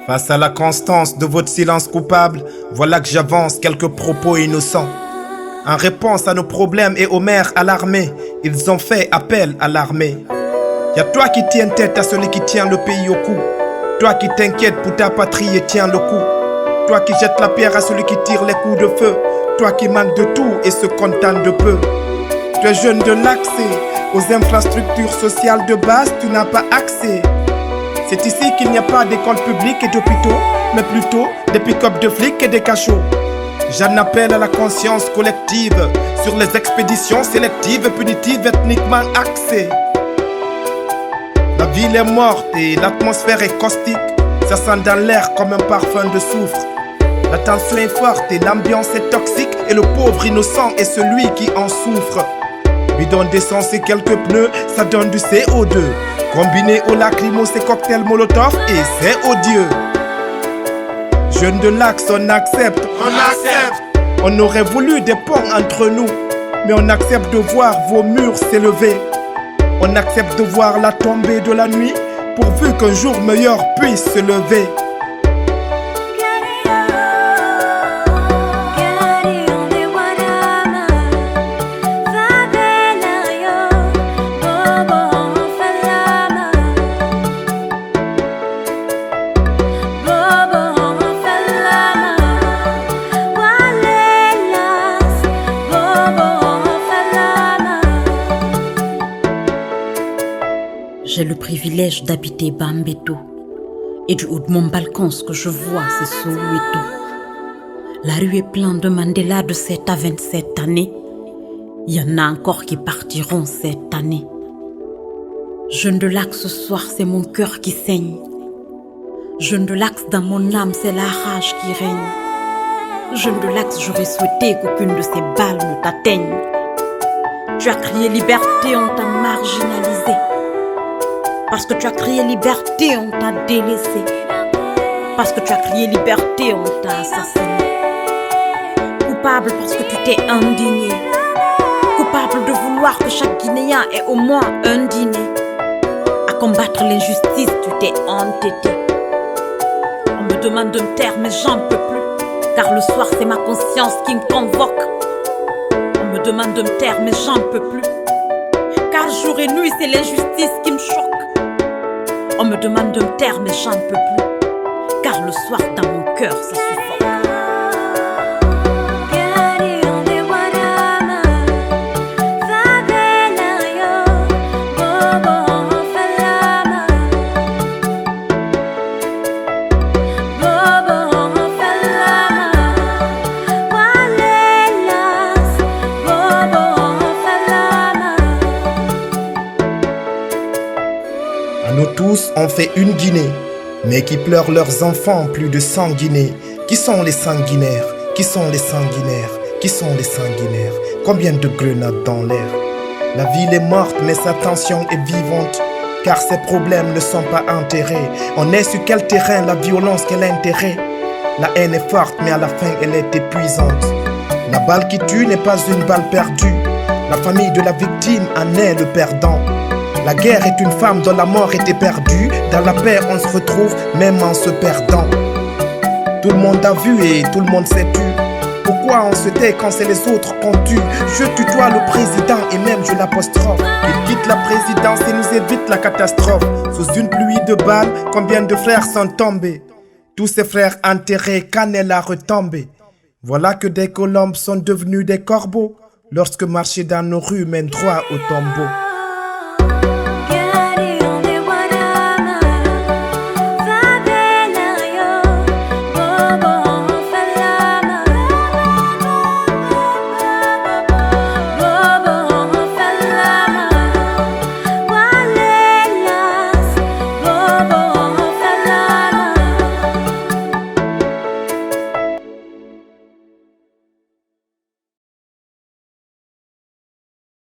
Face à la constance de votre silence coupable, voilà que j'avance quelques propos innocents. En réponse à nos problèmes et aux mères alarmées, ils ont fait appel à l'armée. Y'a toi qui tiens tête à celui qui tient le pays au cou. Toi qui t'inquiètes pour ta patrie et tiens le coup. Toi qui jettes la pierre à celui qui tire les coups de feu. Toi qui manques de tout et se contente de peu. Tu es jeune de l'accès aux infrastructures sociales de base, tu n'as pas accès. C'est ici qu'il n'y a pas d'école publique et d'hôpitaux, mais plutôt des pick-up de flics et des cachots. J'en appelle à la conscience collective sur les expéditions sélectives et punitives ethniquement axées. La ville est morte et l'atmosphère est caustique. Ça sent dans l'air comme un parfum de soufre. La tension est forte et l'ambiance est toxique. Et le pauvre innocent est celui qui en souffre. Bidon d'essence et quelques pneus, ça donne du CO2. Combiné au lacrymo, c'est cocktail molotov et c'est odieux. Jeunes de l'Axe, on accepte. On aurait voulu des ponts entre nous, mais on accepte de voir vos murs s'élever. On accepte de voir la tombée de la nuit, pourvu qu'un jour meilleur puisse se lever. J'ai le privilège d'habiter Bambeto. Et du haut de mon balcon, ce que je vois, c'est Soweto. La rue est pleine de Mandela de 7 à 27 années. Il y en a encore qui partiront cette année. Jeune de l'Axe, ce soir, c'est mon cœur qui saigne. Jeune de l'Axe, dans mon âme, c'est la rage qui règne. Jeune de l'Axe, j'aurais souhaité qu'aucune de ces balles ne t'atteigne. Tu as crié liberté, on t'a marginalisé. Parce que tu as crié liberté, on t'a délaissé. Parce que tu as crié liberté, on t'a assassiné. Coupable parce que tu t'es indigné. Coupable de vouloir que chaque Guinéen ait au moins un dîner. À combattre l'injustice, tu t'es entêté. On me demande de me taire, mais j'en peux plus. Car le soir, c'est ma conscience qui me convoque. On me demande de me taire, mais j'en peux plus. Car jour et nuit, c'est l'injustice qui me choque. On me demande de me taire, mais j'en peux plus. Car le soir, dans mon cœur, ça suffoque. Nous tous, on fait une Guinée, mais qui pleurent leurs enfants plus de sanguinés. Qui sont les sanguinaires? Qui sont les sanguinaires? Qui sont les sanguinaires? Combien de grenades dans l'air? La ville est morte, mais sa tension est vivante, car ses problèmes ne sont pas enterrés. On est sur quel terrain? La violence, quel intérêt? La haine est forte, mais à la fin, elle est épuisante. La balle qui tue n'est pas une balle perdue. La famille de la victime en est le perdant. La guerre est une femme dont la mort était perdue. Dans la paix on se retrouve même en se perdant. Tout le monde a vu et tout le monde s'est tu. Pourquoi on se tait quand c'est les autres qu'on tue? Je tutoie le président et même je l'apostrophe. Il quitte la présidence et nous évite la catastrophe. Sous une pluie de balles, combien de frères sont tombés? Tous ces frères enterrés, Canel a retombé. Voilà que des colombes sont devenus des corbeaux, lorsque marcher dans nos rues mène droit au tombeau.